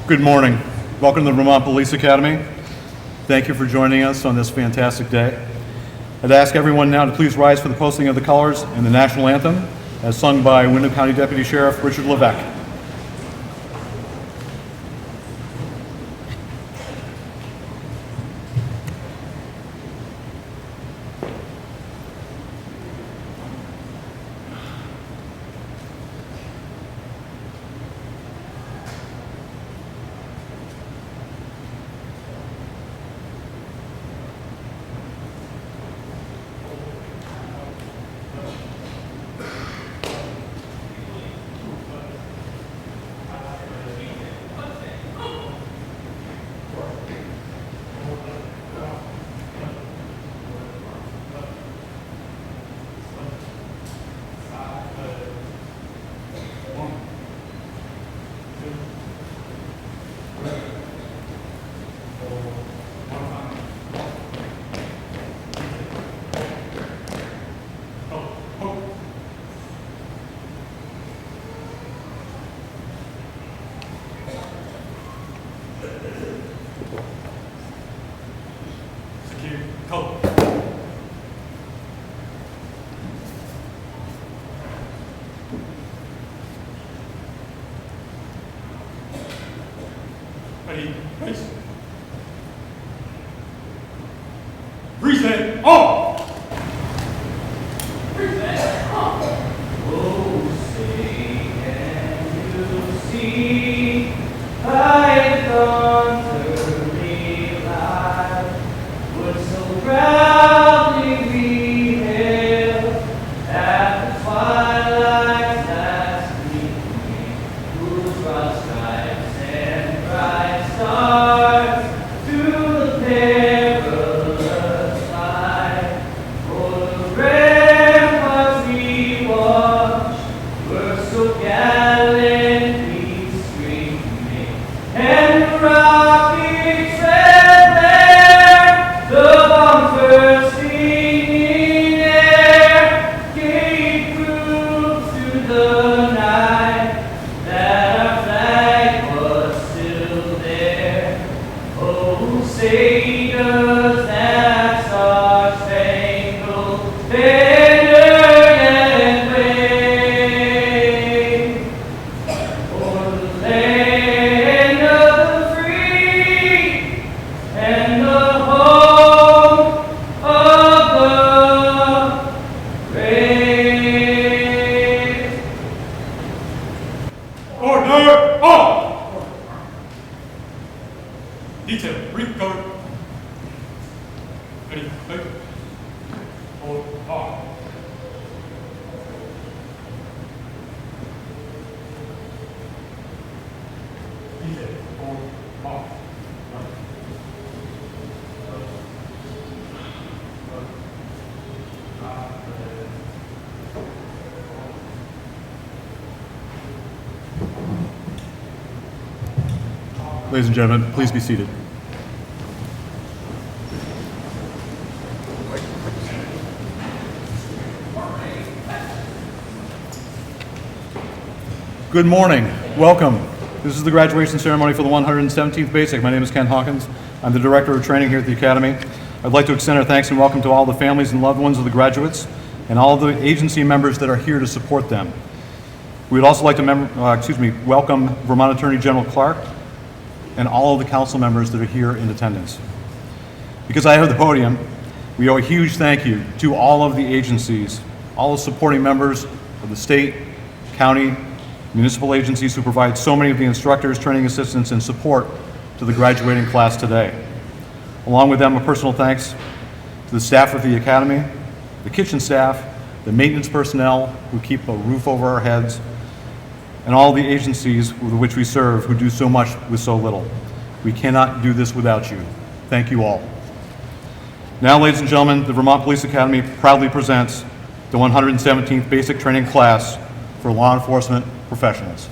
Good morning. Welcome to the Vermont Police Academy. Thank you for joining us on this fantastic day. I'd ask everyone now to please rise for the posting of the colors and the national anthem as sung by Windham County Deputy Sheriff Richard Levesque. Ready, race. Reset, on! Reset, on! Oh, say, can you see by the dawn's early light would so proudly be hailed at the twilight's last gleaming, whose broad stripes and bright stars to the perilous fight. For the ramparts we watched were so gallantly streaming, and the rockets red glare, the bombs bursting in air, gave proof to the night that our flag was still there. Oh, say does that star-spangled banner yet wave o'er the land of the free and the home of the brave. Order, on! Detail, recover. Ready, wait. Hold, on. Detail, hold, on. Ladies and gentlemen, please be seated. Good morning. Welcome. This is the graduation ceremony for the 117th Basic. My name is Ken Hawkins. I'm the Director of Training here at the Academy. I'd like to extend our thanks and welcome to all the families and loved ones of the graduates and all of the agency members that are here to support them. We would also like to welcome Vermont Attorney General Clark and all of the council members that are here in attendance. Because I have the podium, we owe a huge thank you to all of the agencies, all the supporting members of the state, county, municipal agencies who provide so many of the instructors, training assistants, and support to the graduating class today. Along with them, a personal thanks to the staff of the Academy, the kitchen staff, the maintenance personnel who keep a roof over our heads, and all the agencies with which we serve who do so much with so little. We cannot do this without you. Thank you all. Now, ladies and gentlemen, the Vermont Police Academy proudly presents the 117th Basic Training Class for Law Enforcement Professionals.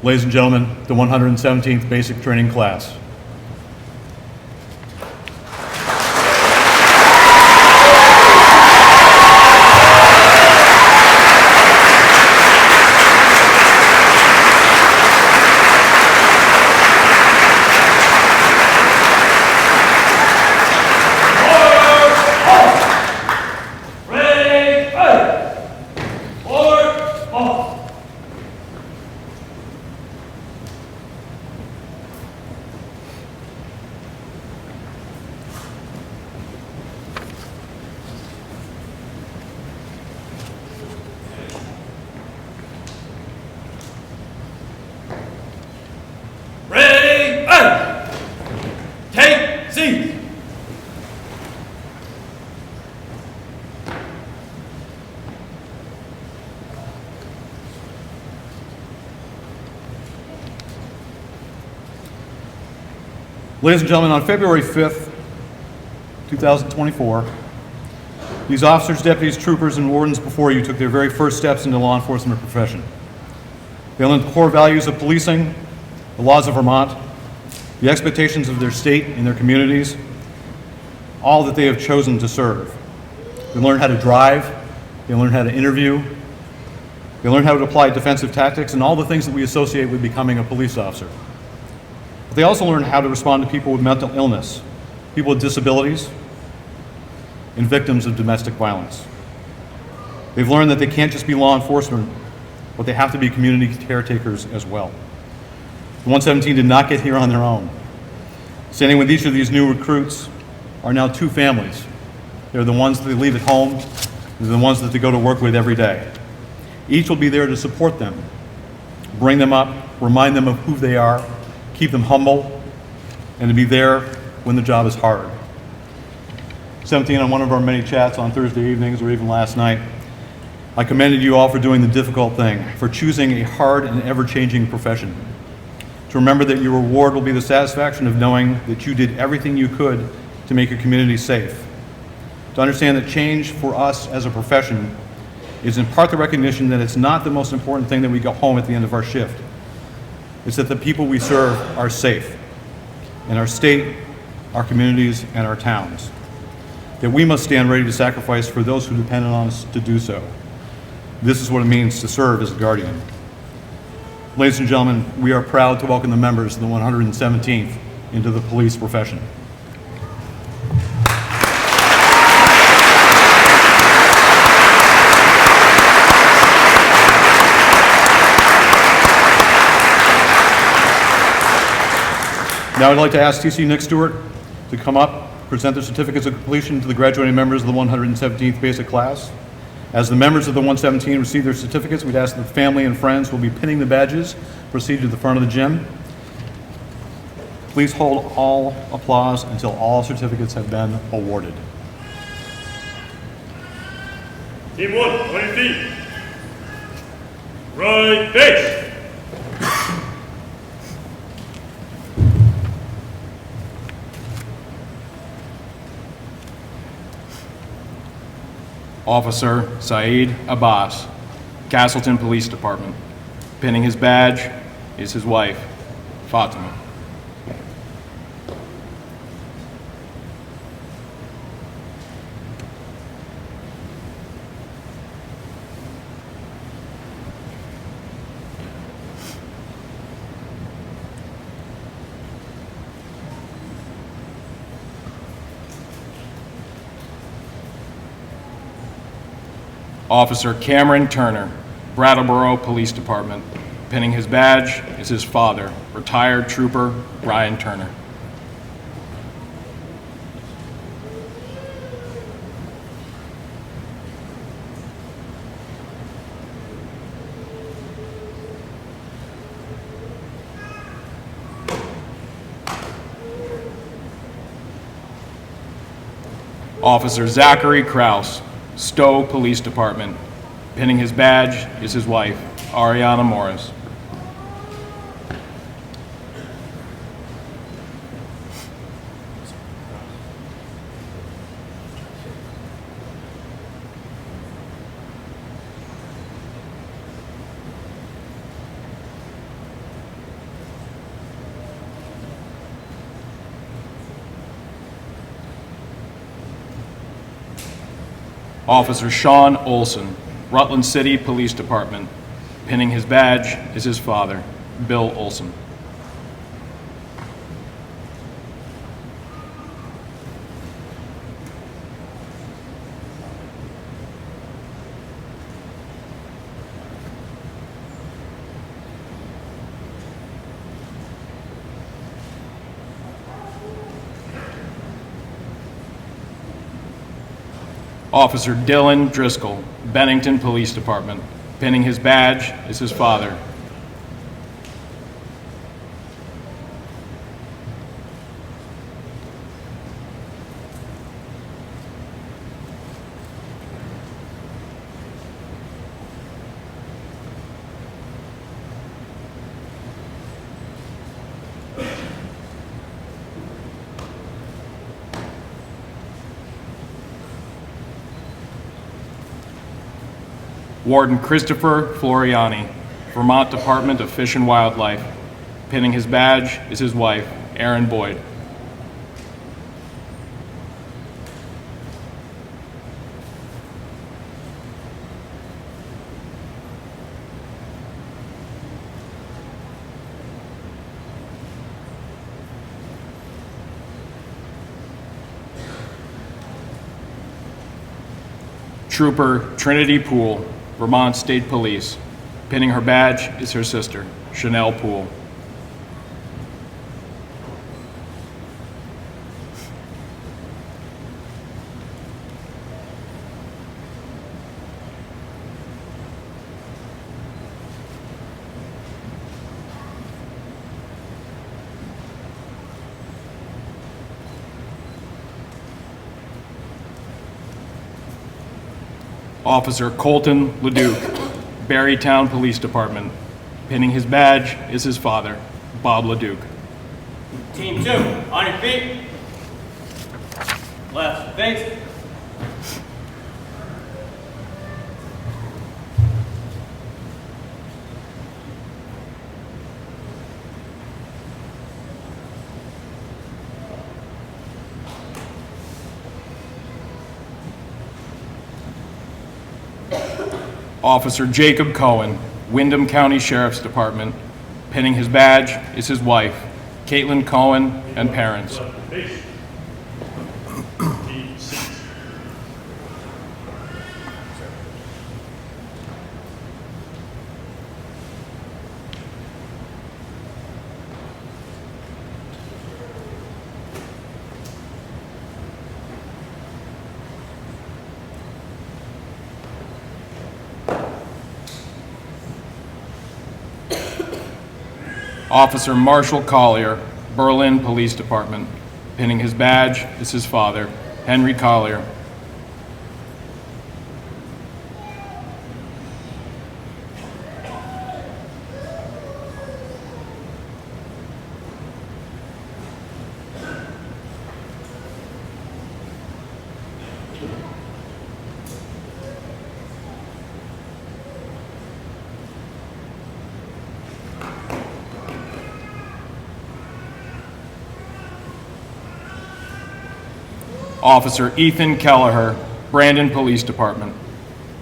Ladies and gentlemen, the 117th Basic Training Class. Ladies and gentlemen, on February 5th, 2024, these officers, deputies, troopers, and wardens before you took their very first steps into law enforcement profession. They learned the core values of policing, the laws of Vermont, the expectations of their state and their communities, all that they have chosen to serve. They learned how to drive, they learned how to interview, they learned how to apply defensive tactics and all the things that we associate with becoming a police officer. But they also learned how to respond to people with mental illness, people with disabilities, and victims of domestic violence. They've learned that they can't just be law enforcement, but they have to be community caretakers as well. The 117 did not get here on their own. Standing with each of these new recruits are now two families. They're the ones that they leave at home, they're the ones that they go to work with every day. Each will be there to support them, bring them up, remind them of who they are, keep them humble, and to be there when the job is hard. 17, on one of our many chats on Thursday evenings or even last night, I commended you all for doing the difficult thing, for choosing a hard and ever-changing profession. To remember that your reward will be the satisfaction of knowing that you did everything you could to make your community safe. To understand that change for us as a profession is in part the recognition that it's not the most important thing that we go home at the end of our shift. It's that the people we serve are safe in our state, our communities, and our towns. That we must stand ready to sacrifice for those who depend on us to do so. This is what it means to serve as a guardian. Ladies and gentlemen, we are proud to welcome the members of the 117th into the police profession. Now I'd like to ask TC Nick Stewart to come up, present their certificates of completion to the graduating members of the 117th Basic Class. As the members of the 117 receive their certificates, we'd ask that the family and friends will be pinning the badges, proceed to the front of the gym. Please hold all applause until all certificates have been awarded. Team 1, 20 feet. Right face. Officer Saeed Abbas, Castleton Police Department. Pinning his badge is his wife, Fatima. Officer Cameron Turner, Brattleboro Police Department. Pinning his badge is his father, retired Trooper Brian Turner. Officer Zachary Kraus, Stowe Police Department. Pinning his badge is his wife, Ariana Morris. Officer Sean Olson, Rutland City Police Department. Pinning his badge is his father, Bill Olson. Officer Dylan Driscoll, Bennington Police Department. Pinning his badge is his father. Warden Christopher Floriani, Vermont Department of Fish and Wildlife. Pinning his badge is his wife, Erin Boyd. Trooper Trinity Poole, Vermont State Police. Pinning her badge is her sister, Chanel Poole. Officer Colton Leduc, Barrytown Police Department. Pinning his badge is his father, Bob Leduc. Team 2, on your feet. Left face. Officer Jacob Cohen, Windham County Sheriff's Department. Pinning his badge is his wife, Caitlin Cohen, and parents. Face. Team 6. Officer Marshall Collier, Berlin Police Department. Pinning his badge is his father, Henry Collier. Officer Ethan Kelleher, Brandon Police Department.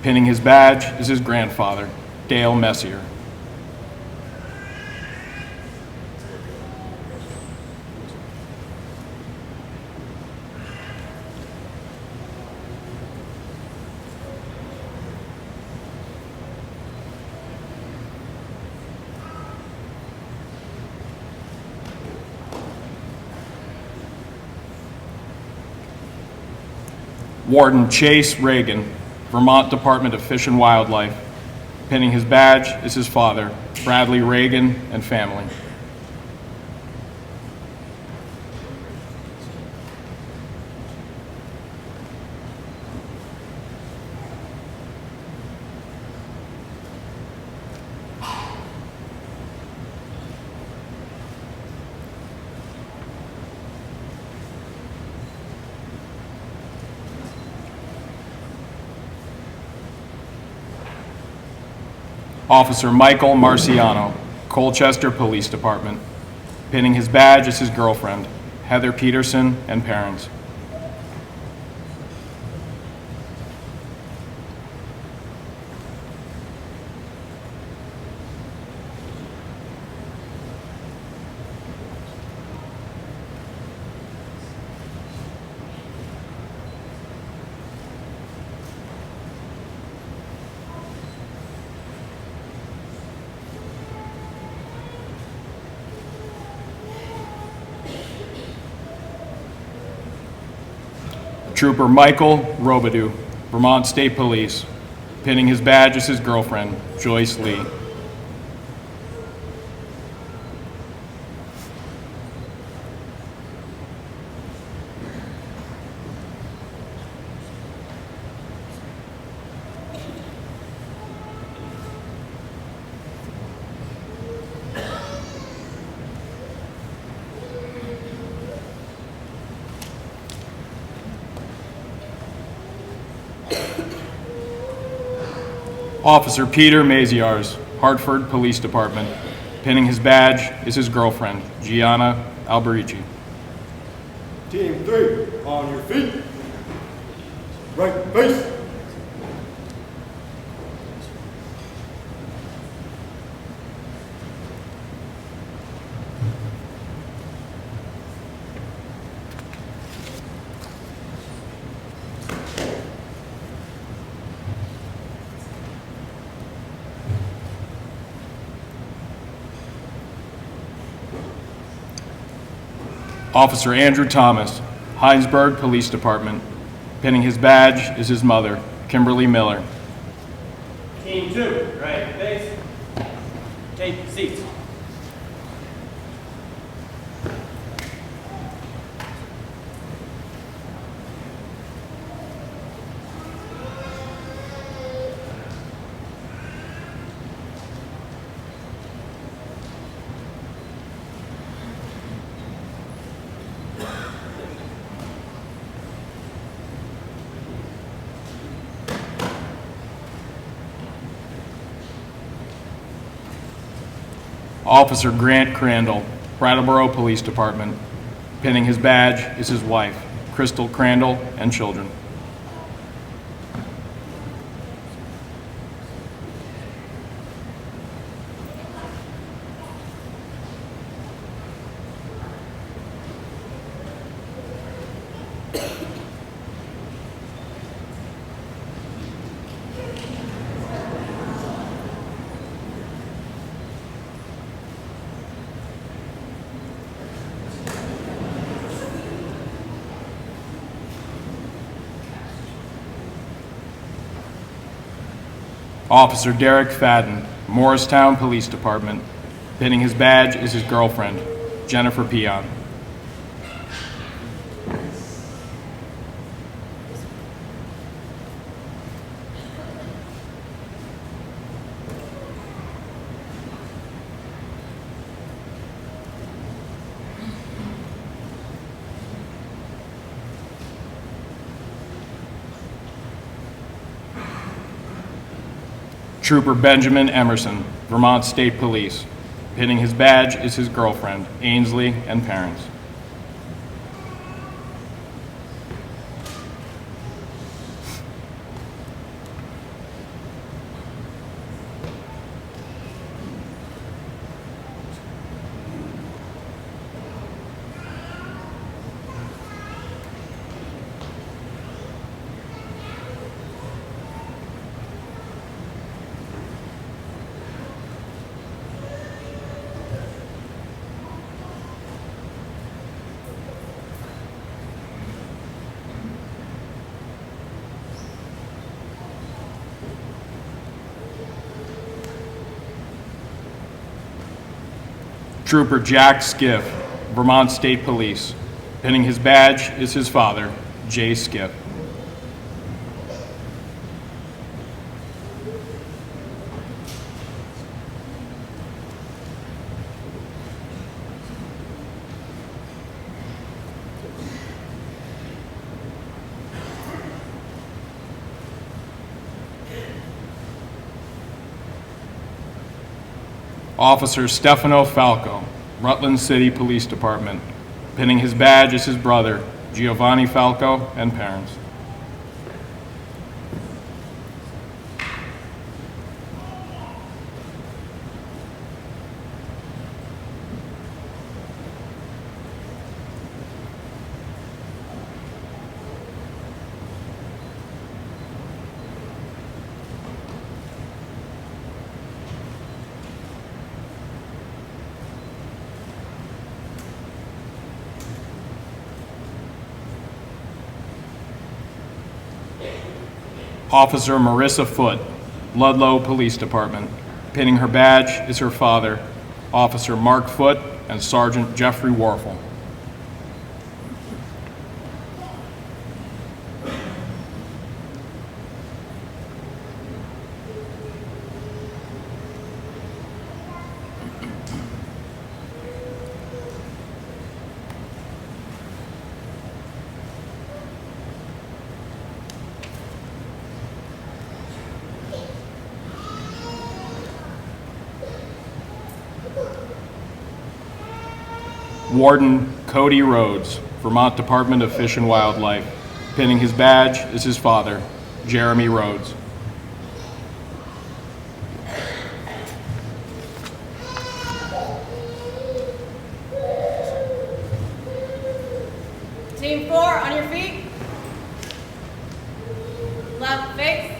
Pinning his badge is his grandfather, Dale Messier. Warden Chase Reagan, Vermont Department of Fish and Wildlife. Pinning his badge is his father, Bradley Reagan, and family. Officer Michael Marciano, Colchester Police Department. Pinning his badge is his girlfriend, Heather Peterson, and parents. Trooper Michael Robidoux, Vermont State Police. Pinning his badge is his girlfriend, Joyce Lee. Officer Peter Maziarz, Hartford Police Department. Pinning his badge is his girlfriend, Gianna Alberici. Team 3, on your feet. Right face. Officer Andrew Thomas, Heinsberg Police Department. Pinning his badge is his mother, Kimberly Miller. Team 2, right face. Take seats. Officer Grant Crandall, Brattleboro Police Department. Pinning his badge is his wife, Crystal Crandall, and children. Officer Derek Fadden, Morristown Police Department. Pinning his badge is his girlfriend, Jennifer Peon. Trooper Benjamin Emerson, Vermont State Police. Pinning his badge is his girlfriend, Ainsley, and parents. Trooper Jack Skiff, Vermont State Police. Pinning his badge is his father, Jay Skiff. Officer Stefano Falco, Rutland City Police Department. Pinning his badge is his brother, Giovanni Falco, and parents. Officer Marissa Foote, Ludlow Police Department. Pinning her badge is her father, Officer Mark Foote, and Sergeant Jeffrey Warfel. Warden Cody Rhodes, Vermont Department of Fish and Wildlife. Pinning his badge is his father, Jeremy Rhodes. Team 4, on your feet. Left face.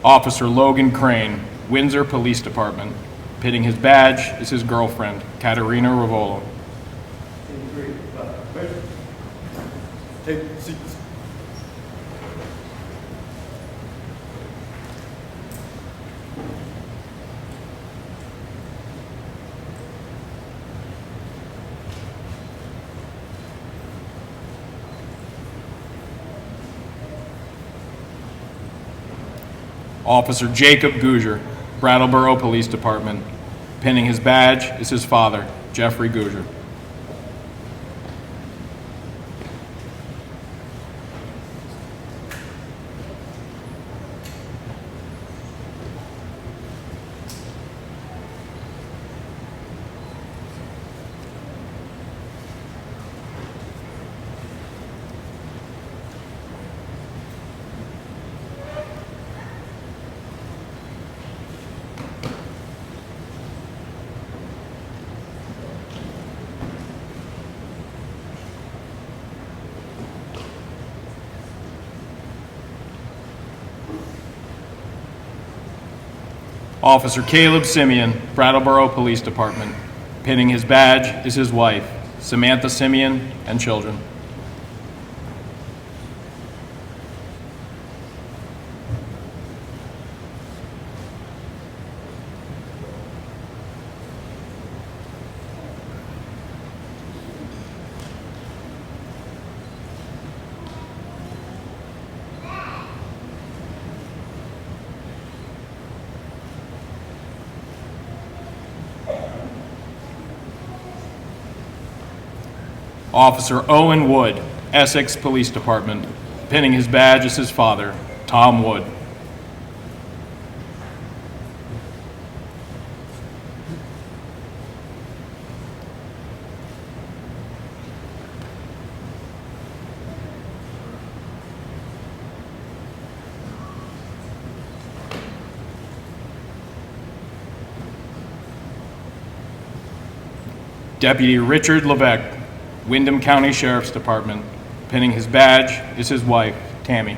Officer Logan Crane, Windsor Police Department. Pinning his badge is his girlfriend, Katerina Ravolo. Team 3, left face. Take seats. Officer Jacob Gouger, Brattleboro Police Department. Pinning his badge is his father, Jeffrey Gouger. Officer Caleb Simeon, Brattleboro Police Department. Pinning his badge is his wife, Samantha Simeon, and children. Officer Owen Wood, Essex Police Department. Pinning his badge is his father, Tom Wood. Deputy Richard Levesque, Windham County Sheriff's Department. Pinning his badge is his wife, Tammy.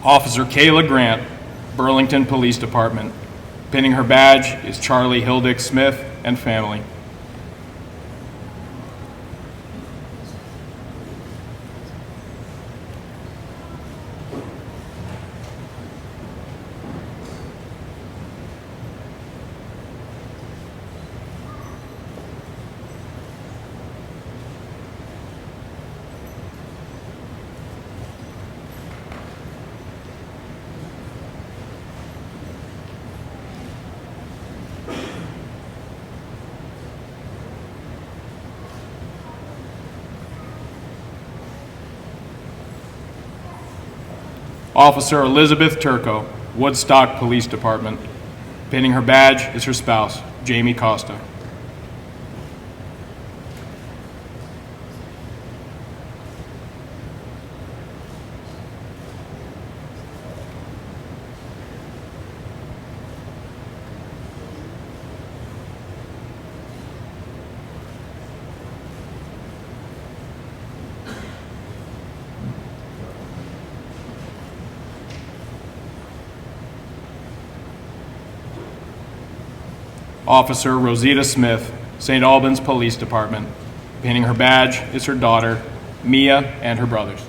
Officer Kayla Grant, Burlington Police Department. Pinning her badge is Charlie Hildick Smith and family. Officer Elizabeth Turco, Woodstock Police Department. Pinning her badge is her spouse, Jamie Costa. Officer Rosita Smith, St. Albans Police Department. Pinning her badge is her daughter, Mia, and her brothers.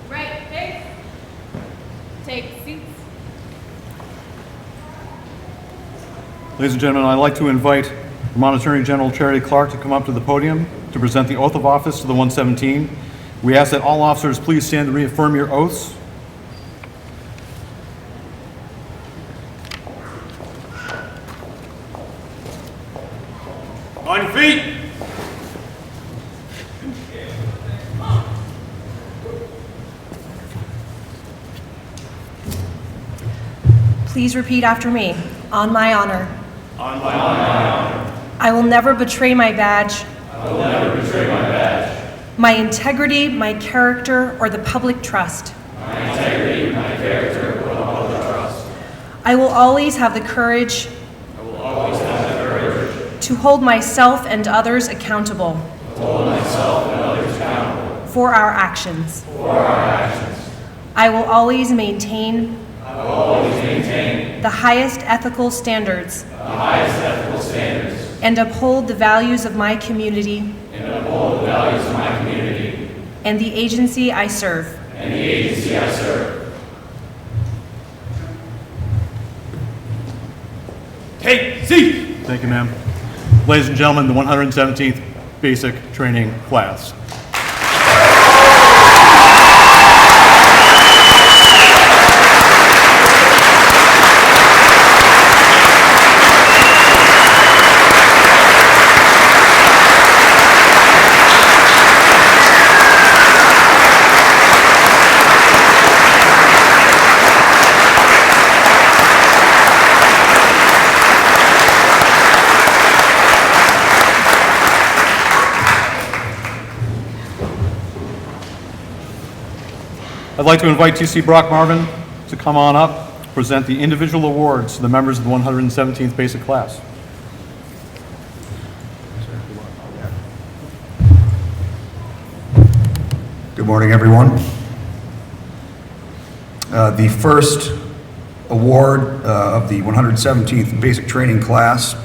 Right face. Take seats. Ladies and gentlemen, I'd like to invite Vermont Attorney General Charity Clark to come up to the podium to present the oath of office to the 117. We ask that all officers please stand to reaffirm your oaths. On your feet. Please repeat after me. On my honor. On my honor. I will never betray my badge, I will never betray my badge. my integrity, my character, or the public trust. My integrity, my character, or the public trust. I will always have the courage I will always have the courage to hold myself and others accountable to hold myself and others accountable for our actions. for our actions. I will always maintain I will always maintain the highest ethical standards the highest ethical standards and uphold the values of my community and uphold the values of my community and the agency I serve. and the agency I serve. Take seat. Thank you, ma'am. Ladies and gentlemen, the 117th Basic Training Class. I'd like to invite TC Brock Marvin to come on up, present the individual awards to the members of the 117th Basic Class. Good morning, everyone. The first award of the 117th Basic Training Class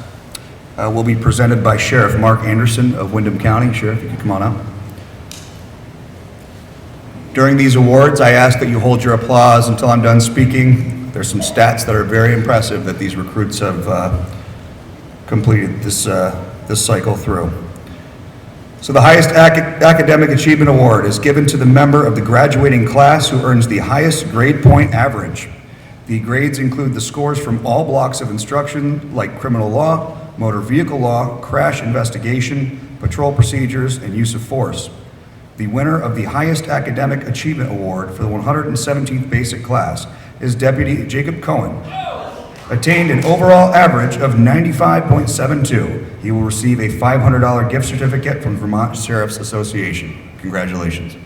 will be presented by Sheriff Mark Anderson of Windham County. Sheriff, you can come on up. During these awards, I ask that you hold your applause until I'm done speaking. There's some stats that are very impressive that these recruits have completed this cycle through. So the highest academic achievement award is given to the member of the graduating class who earns the highest grade point average. The grades include the scores from all blocks of instruction like criminal law, motor vehicle law, crash investigation, patrol procedures, and use of force. The winner of the highest academic achievement award for the 117th basic class is Deputy Jacob Cohen. Attained an overall average of 95.72. He will receive a $500 gift certificate from Vermont Sheriff's Association. Congratulations.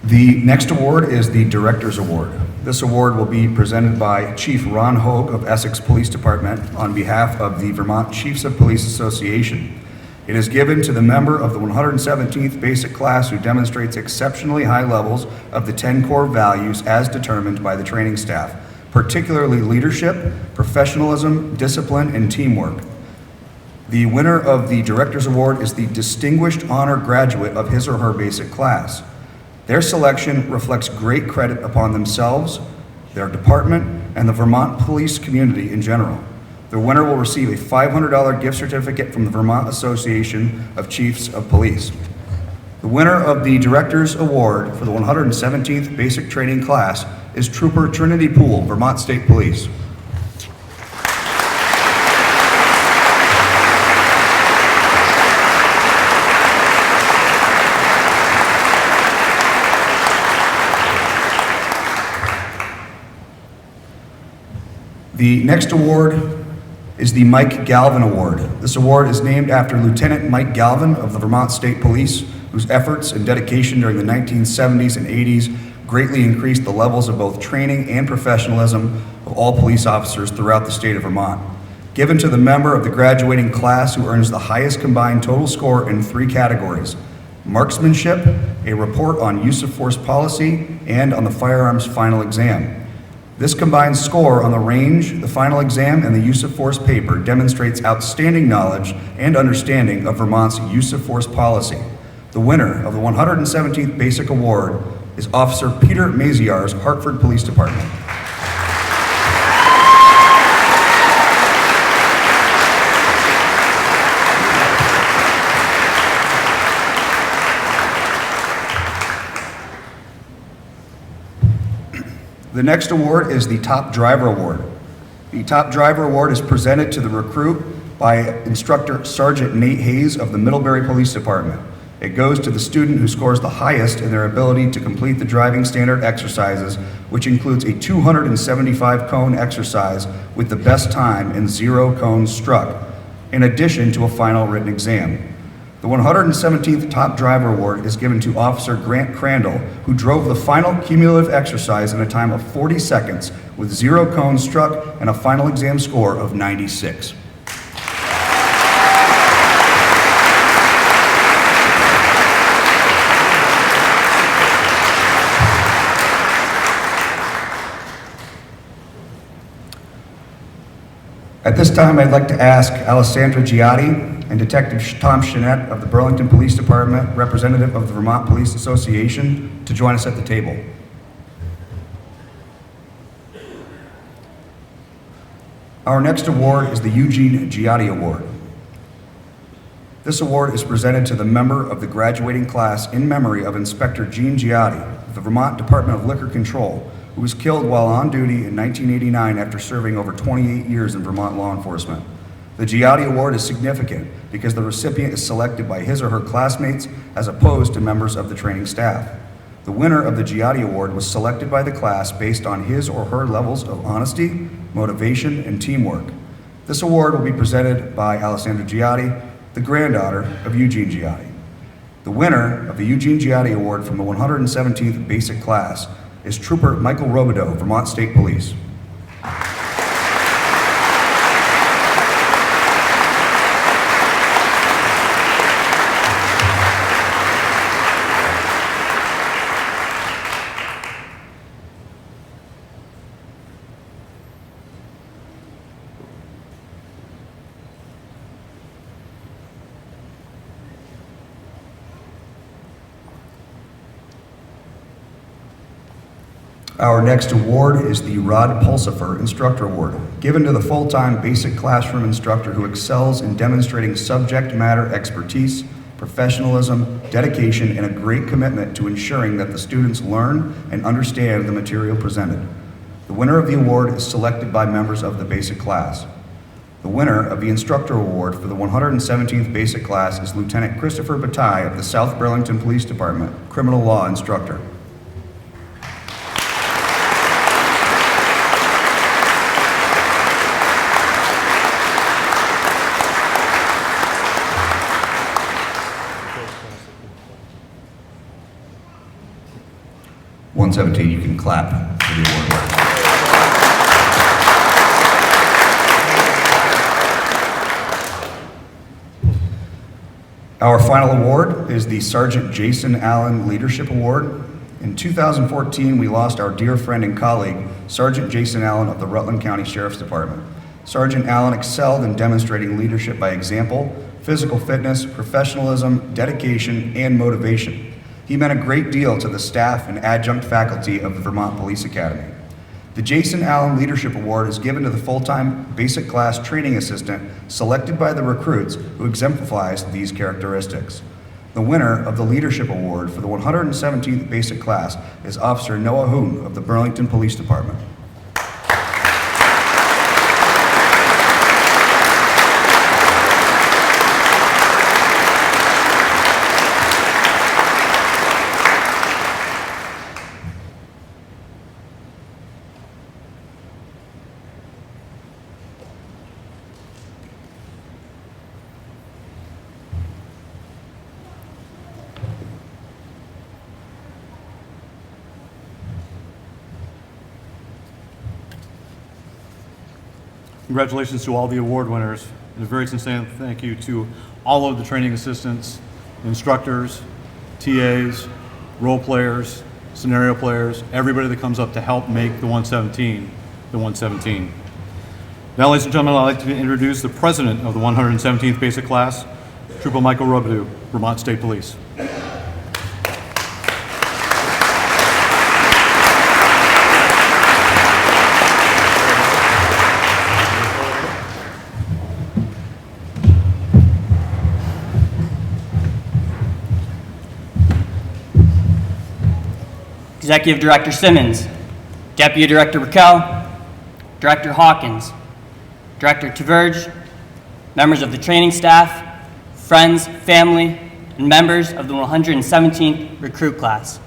The next award is the Director's Award. This award will be presented by Chief Ron Hogue of Essex Police Department on behalf of the Vermont Chiefs of Police Association. It is given to the member of the 117th basic class who demonstrates exceptionally high levels of the 10 core values as determined by the training staff, particularly leadership, professionalism, discipline, and teamwork. The winner of the Director's Award is the Distinguished Honor Graduate of his or her basic class. Their selection reflects great credit upon themselves, their department, and the Vermont police community in general. The winner will receive a $500 gift certificate from the Vermont Association of Chiefs of Police. The winner of the Director's Award for the 117th Basic Training Class is Trooper Trinity Poole, Vermont State Police. The next award is the Mike Galvin Award. This award is named after Lieutenant Mike Galvin of the Vermont State Police, whose efforts and dedication during the 1970s and 80s greatly increased the levels of both training and professionalism of all police officers throughout the state of Vermont. Given to the member of the graduating class who earns the highest combined total score in 3 categories: marksmanship, a report on use of force policy, and on the firearms final exam. This combined score on the range, the final exam, and the use of force paper demonstrates outstanding knowledge and understanding of Vermont's use of force policy. The winner of the 117th Basic Award is Officer Peter Maziar's Hartford Police Department. The next award is the Top Driver Award. The Top Driver Award is presented to the recruit by Instructor Sergeant Nate Hayes of the Middlebury Police Department. It goes to the student who scores the highest in their ability to complete the driving standard exercises, which includes a 275 cone exercise with the best time and 0 cones struck, in addition to a final written exam. The 117th Top Driver Award is given to Officer Grant Crandall, who drove the final cumulative exercise in a time of 40 seconds with 0 cones struck and a final exam score of 96. At this time, I'd like to ask Alessandra Giotti and Detective Tom Chenette of the Burlington Police Department, representative of the Vermont Police Association, to join us at the table. Our next award is the Eugene Giotti Award. This award is presented to the member of the graduating class in memory of Inspector Gene Giotti of the Vermont Department of Liquor Control, who was killed while on duty in 1989 after serving over 28 years in Vermont law enforcement. The Giotti Award is significant because the recipient is selected by his or her classmates as opposed to members of the training staff. The winner of the Giotti Award was selected by the class based on his or her levels of honesty, motivation, and teamwork. This award will be presented by Alessandra Giotti, the granddaughter of Eugene Giotti. The winner of the Eugene Giotti Award from the 117th Basic Class is Trooper Michael Robideau, Vermont State Police. Our next award is the Rod Pulsifer Instructor Award, given to the full-time basic classroom instructor who excels in demonstrating subject matter expertise, professionalism, dedication, and a great commitment to ensuring that the students learn and understand the material presented. The winner of the award is selected by members of the basic class. The winner of the Instructor Award for the 117th Basic Class is Lieutenant Christopher Bataille of the South Burlington Police Department, Criminal Law Instructor. .117, you can clap for the award. Our final award is the Sergeant Jason Allen Leadership Award. In 2014, we lost our dear friend and colleague, Sergeant Jason Allen of the Rutland County Sheriff's Department. Sergeant Allen excelled in demonstrating leadership by example, physical fitness, professionalism, dedication, and motivation. He meant a great deal to the staff and adjunct faculty of the Vermont Police Academy. The Jason Allen Leadership Award is given to the full-time basic class training assistant selected by the recruits who exemplifies these characteristics. The winner of the Leadership Award for the 117th Basic Class is Officer Noah Hoon of the Burlington Police Department. Congratulations to all the award winners, and a very sincere thank you to all of the training assistants, instructors, TAs, role players, scenario players, everybody that comes up to help make the 117 the 117. Now, ladies and gentlemen, I'd like to introduce the president of the 117th Basic Class, Trooper Michael Robidoux, Vermont State Police. Executive Director Simmons, Deputy Director Raquel, Director Hawkins, Director Tverge, members of the training staff, friends, family, and members of the 117th recruit class.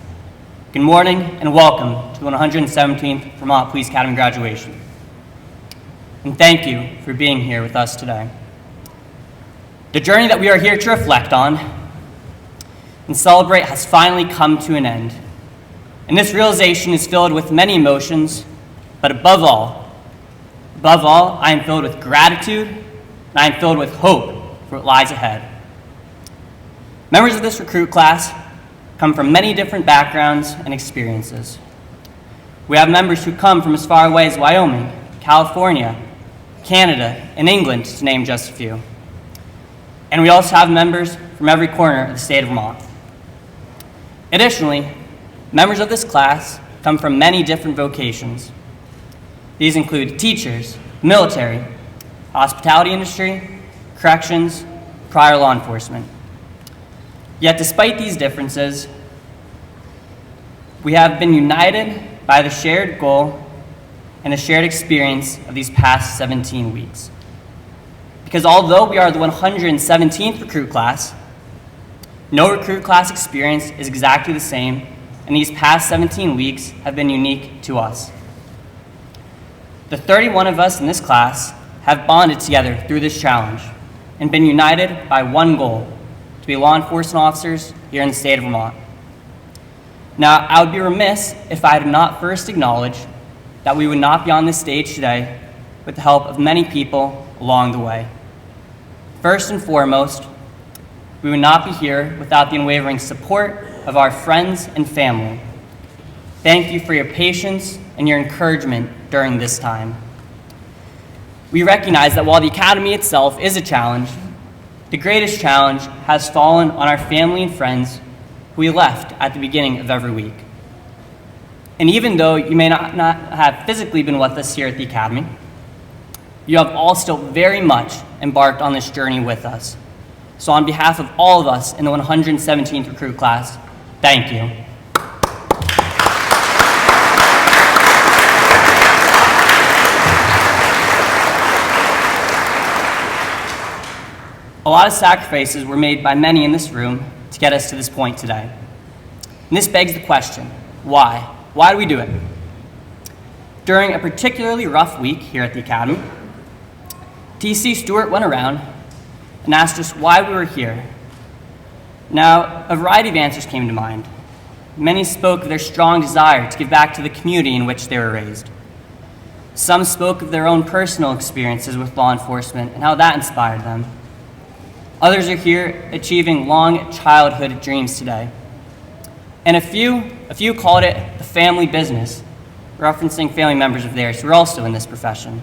Good morning and welcome to the 117th Vermont Police Academy graduation. And thank you for being here with us today. The journey that we are here to reflect on and celebrate has finally come to an end. And this realization is filled with many emotions, but above all, I am filled with gratitude, and I am filled with hope for what lies ahead. Members of this recruit class come from many different backgrounds and experiences. We have members who come from as far away as Wyoming, California, Canada, and England, to name just a few. And we also have members from every corner of the state of Vermont. Additionally, members of this class come from many different vocations. These include teachers, military, hospitality industry, corrections, prior law enforcement. Yet despite these differences, we have been united by the shared goal and the shared experience of these past 17 weeks. Because although we are the 117th recruit class, no recruit class experience is exactly the same, and these past 17 weeks have been unique to us. The 31 of us in this class have bonded together through this challenge and been united by one goal: to be law enforcement officers here in the state of Vermont. Now, I would be remiss if I did not first acknowledge that we would not be on this stage today with the help of many people along the way. First and foremost, we would not be here without the unwavering support of our friends and family. Thank you for your patience and your encouragement during this time. We recognize that while the Academy itself is a challenge, the greatest challenge has fallen on our family and friends who we left at the beginning of every week. And even though you may not have physically been with us here at the Academy, you have all still very much embarked on this journey with us. So on behalf of all of us in the 117th recruit class, thank you. A lot of sacrifices were made by many in this room to get us to this point today. And this begs the question, why? Why do we do it? During a particularly rough week here at the Academy, TC Stewart went around and asked us why we were here. Now, a variety of answers came to mind. Many spoke of their strong desire to give back to the community in which they were raised. Some spoke of their own personal experiences with law enforcement and how that inspired them. Others are here achieving long childhood dreams today. And a few called it the family business, referencing family members of theirs who are also in this profession.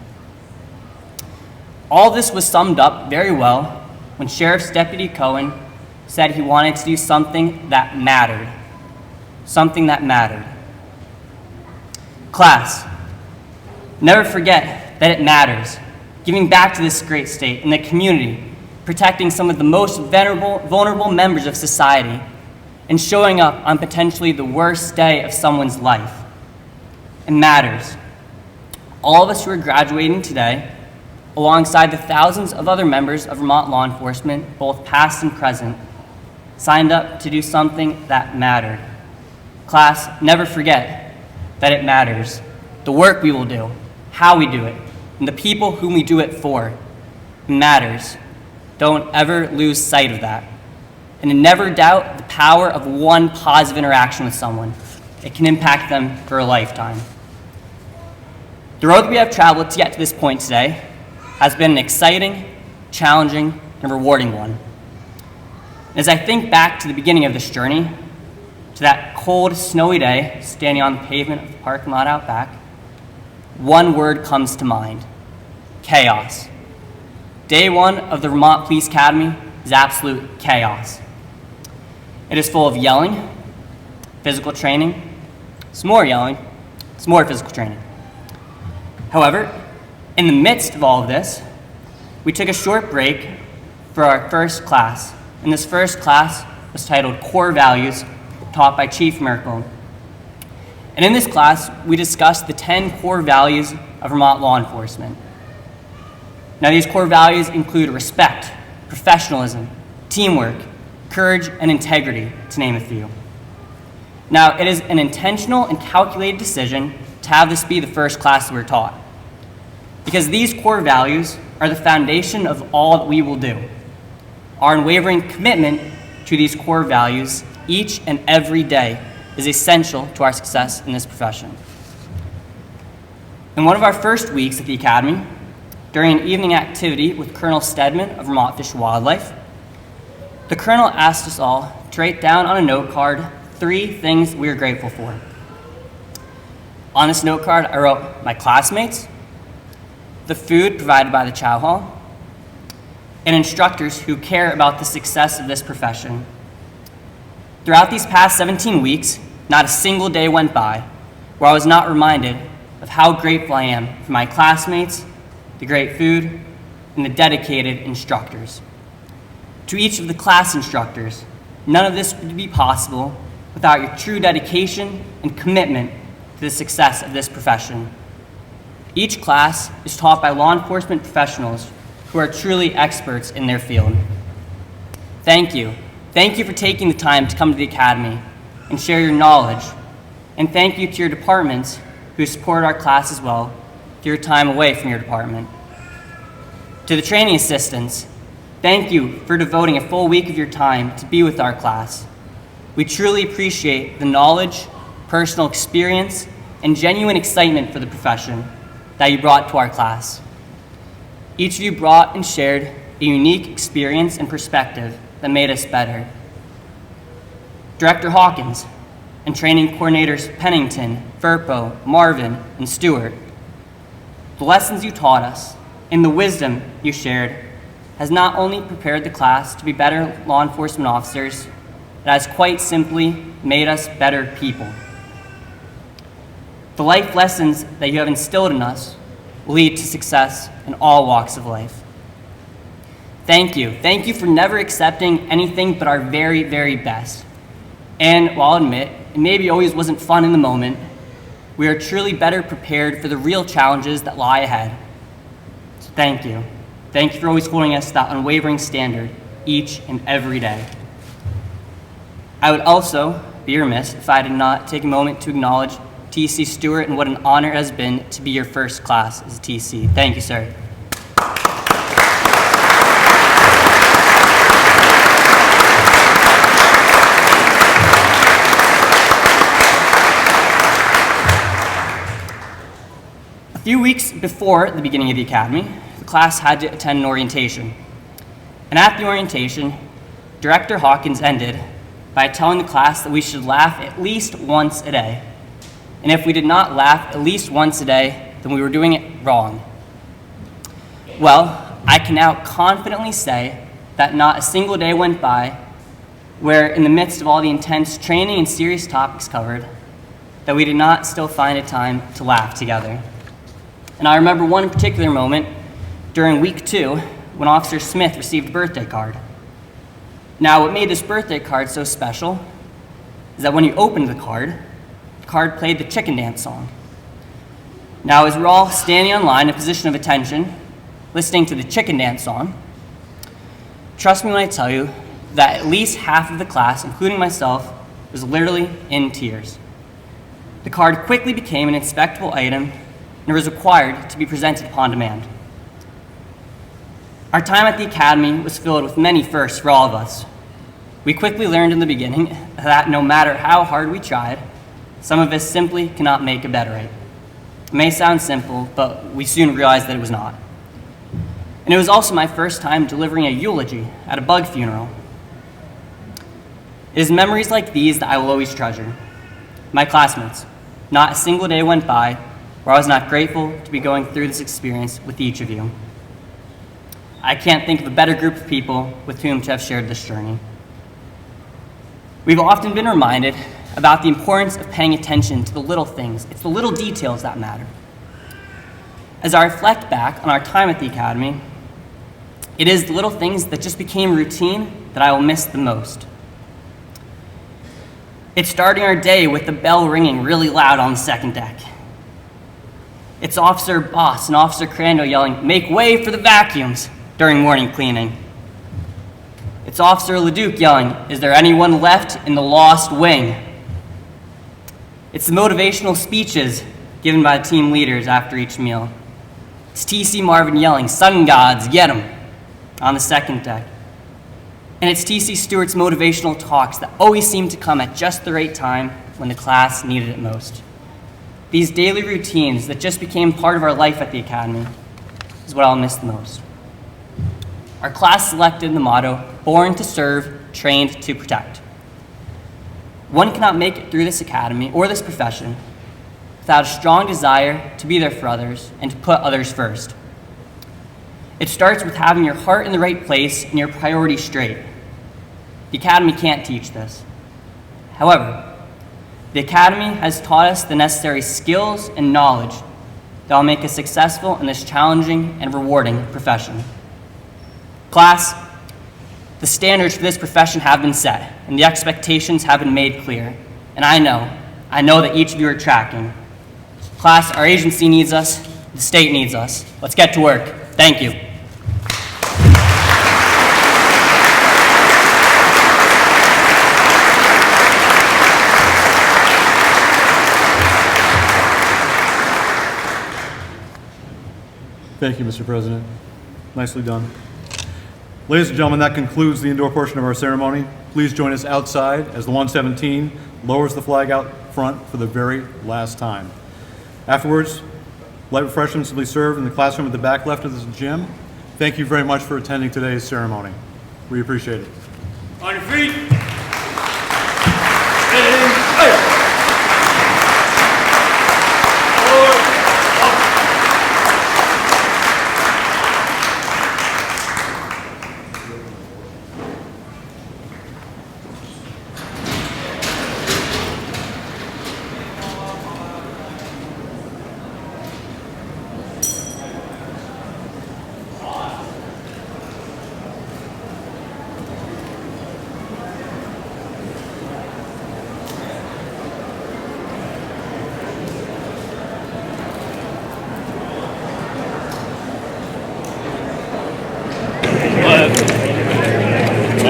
All this was summed up very well when Sheriff's Deputy Cohen said he wanted to do something that mattered. Something that mattered. Class, never forget that it matters. Giving back to this great state and the community, protecting some of the most vulnerable members of society, and showing up on potentially the worst day of someone's life. It matters. All of us who are graduating today, alongside the thousands of other members of Vermont law enforcement, both past and present, signed up to do something that mattered. Class, never forget that it matters. The work we will do, how we do it, and the people whom we do it for, it matters. Don't ever lose sight of that. And never doubt the power of one positive interaction with someone. It can impact them for a lifetime. The road that we have traveled to get to this point today has been an exciting, challenging, and rewarding one. And as I think back to the beginning of this journey, to that cold, snowy day, standing on the pavement of the parking lot out back, one word comes to mind: chaos. Day one of the Vermont Police Academy is absolute chaos. It is full of yelling, physical training, some more yelling, some more physical training. However, in the midst of all of this, we took a short break for our first class. And this first class was titled Core Values, taught by Chief Merkel. And in this class, we discussed the 10 core values of Vermont law enforcement. Now, these core values include respect, professionalism, teamwork, courage, and integrity, to name a few. Now, it is an intentional and calculated decision to have this be the first class that we're taught, because these core values are the foundation of all that we will do. Our unwavering commitment to these core values each and every day is essential to our success in this profession. In one of our first weeks at the Academy, during an evening activity with Colonel Stedman of Vermont Fish and Wildlife, the Colonel asked us all to write down on a note card 3 things we are grateful for. On this note card, I wrote my classmates, the food provided by the chow hall, and instructors who care about the success of this profession. Throughout these past 17 weeks, not a single day went by where I was not reminded of how grateful I am for my classmates, the great food, and the dedicated instructors. To each of the class instructors, none of this would be possible without your true dedication and commitment to the success of this profession. Each class is taught by law enforcement professionals who are truly experts in their field. Thank you. Thank you for taking the time to come to the Academy and share your knowledge. And thank you to your departments who support our class as well through your time away from your department. To the training assistants, thank you for devoting a full week of your time to be with our class. We truly appreciate the knowledge, personal experience, and genuine excitement for the profession that you brought to our class. Each of you brought and shared a unique experience and perspective that made us better. Director Hawkins and training coordinators Pennington, Furpo, Marvin, and Stewart, the lessons you taught us and the wisdom you shared has not only prepared the class to be better law enforcement officers, it has quite simply made us better people. The life lessons that you have instilled in us will lead to success in all walks of life. Thank you. Thank you for never accepting anything but our very, very best. And while I'll admit, it maybe always wasn't fun in the moment, we are truly better prepared for the real challenges that lie ahead. So thank you. Thank you for always holding us to that unwavering standard each and every day. I would also be remiss if I did not take a moment to acknowledge TC Stewart and what an honor it has been to be your first class as a TC. Thank you, sir. A few weeks before the beginning of the academy, the class had to attend an orientation. And at the orientation, Director Hawkins ended by telling the class that we should laugh at least once a day. And if we did not laugh at least once a day, then we were doing it wrong. Well, I can now confidently say that not a single day went by where, in the midst of all the intense training and serious topics covered, that we did not still find a time to laugh together. And I remember one particular moment during week 2 when Officer Smith received a birthday card. Now, what made this birthday card so special is that when you opened the card played the chicken dance song. Now, as we're all standing on line in a position of attention, listening to the chicken dance song, trust me when I tell you that at least half of the class, including myself, was literally in tears. The card quickly became an inspectable item and was required to be presented upon demand. Our time at the academy was filled with many firsts for all of us. We quickly learned in the beginning that no matter how hard we tried, some of us simply cannot make a better right. It may sound simple, but we soon realized that it was not. And it was also my first time delivering a eulogy at a bug funeral. It is memories like these that I will always treasure. My classmates, not a single day went by where I was not grateful to be going through this experience with each of you. I can't think of a better group of people with whom to have shared this journey. We've often been reminded about the importance of paying attention to the little things. It's the little details that matter. As I reflect back on our time at the academy, it is the little things that just became routine that I will miss the most. It's starting our day with the bell ringing really loud on the second deck. It's Officer Boss and Officer Crandall yelling, "Make way for the vacuums," during morning cleaning. It's Officer LeDuc yelling, "Is there anyone left in the lost wing?" It's the motivational speeches given by the team leaders after each meal. It's TC Marvin yelling, "Sun gods, get 'em," on the second deck. And it's TC Stewart's motivational talks that always seem to come at just the right time when the class needed it most. These daily routines that just became part of our life at the academy is what I'll miss the most. Our class selected the motto, "Born to serve, trained to protect." One cannot make it through this academy or this profession without a strong desire to be there for others and to put others first. It starts with having your heart in the right place and your priorities straight. The academy can't teach this. However, the academy has taught us the necessary skills and knowledge that will make us successful in this challenging and rewarding profession. Class, the standards for this profession have been set, and the expectations have been made clear. And I know that each of you are tracking. Class, our agency needs us, the state needs us. Let's get to work. Thank you. Thank you, Mr. President. Nicely done. Ladies and gentlemen, that concludes the indoor portion of our ceremony. Please join us outside as the 117 lowers the flag out front for the very last time. Afterwards, light refreshments will be served in the classroom at the back left of this gym. Thank you very much for attending today's ceremony. We appreciate it. On your feet.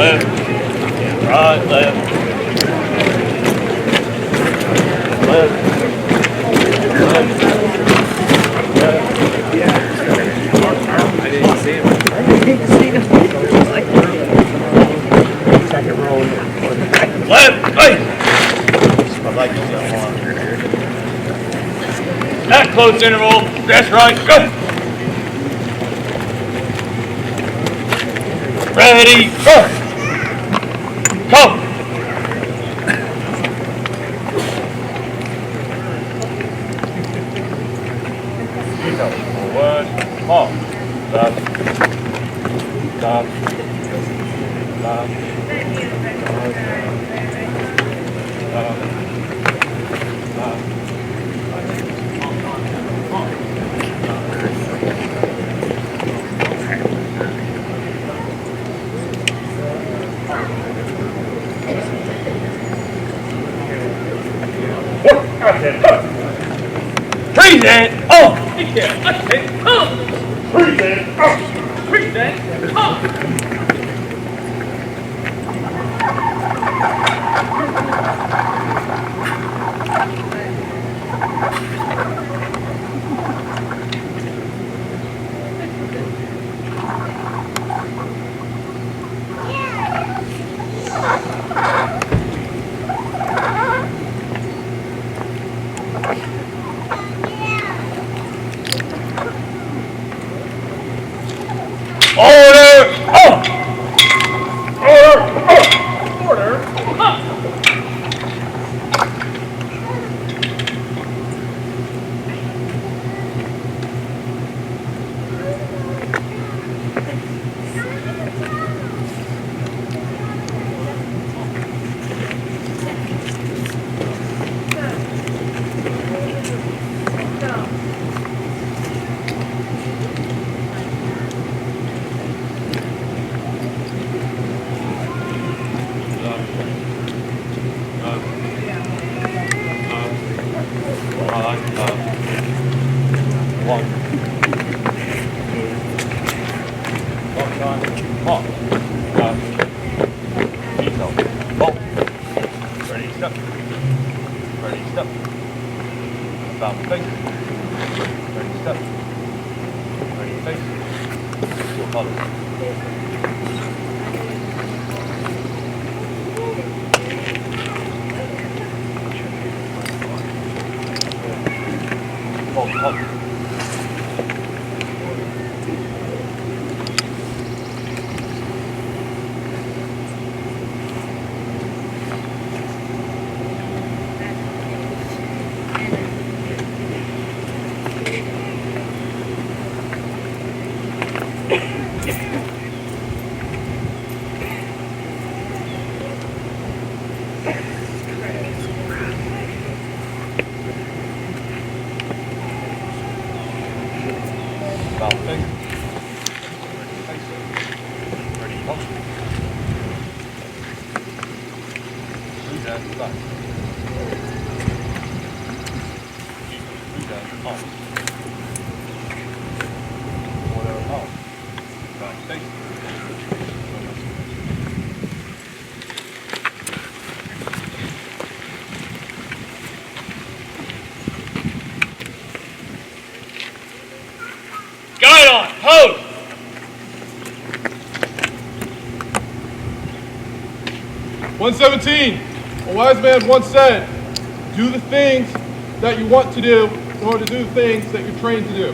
left, right, left, left, right. That close interval, that's right, go. Ready, go. Come. Forward, off, left, stop, left, breathe in, oh! Yeah, okay, breathe in, oh! Breathe in, oh! Order! Oh! Order! Oh! Order! Oh! Ready, step. Ready, step. About face. Ready, step. Ready, face. Your color. Hold, hold. About face. Ready, face. Ready, hold. Do that, back. Do that, off. Order, off. About face. Guide on, pose! A wise man once said, do the things that you want to do in order to do the things that you're trained to do.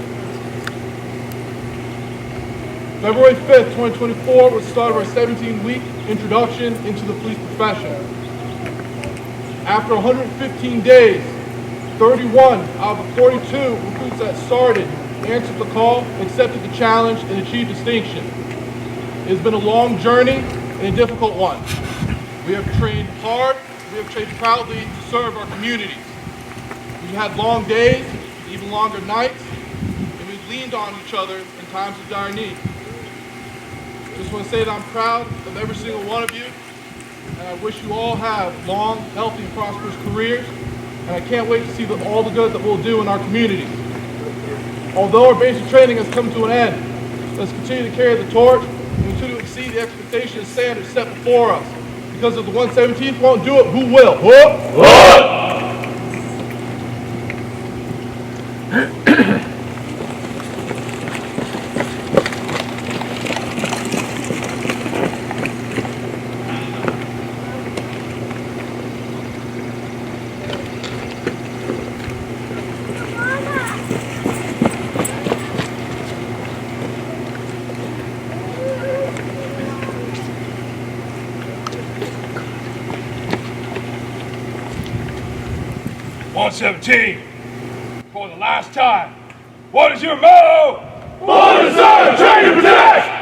February 5th, 2024 was the start of our 17-week introduction into the police profession. After 115 days, 31 out of the 42 recruits that started answered the call, accepted the challenge, and achieved distinction. It has been a long journey and a difficult one. We have trained hard, we have trained proudly to serve our communities. We've had long days, even longer nights, and we've leaned on each other in times of dire need. Just want to say that I'm proud of every single one of you, and I wish you all have long, healthy, and prosperous careers, and I can't wait to see all the good that we'll do in our communities. Although our basic training has come to an end, let's continue to carry the torch and continue to exceed the expectations standards set before us. Because if the 117th won't do it, who will? Whoop! 117, for the last time, what is your motto? 117, train to protect!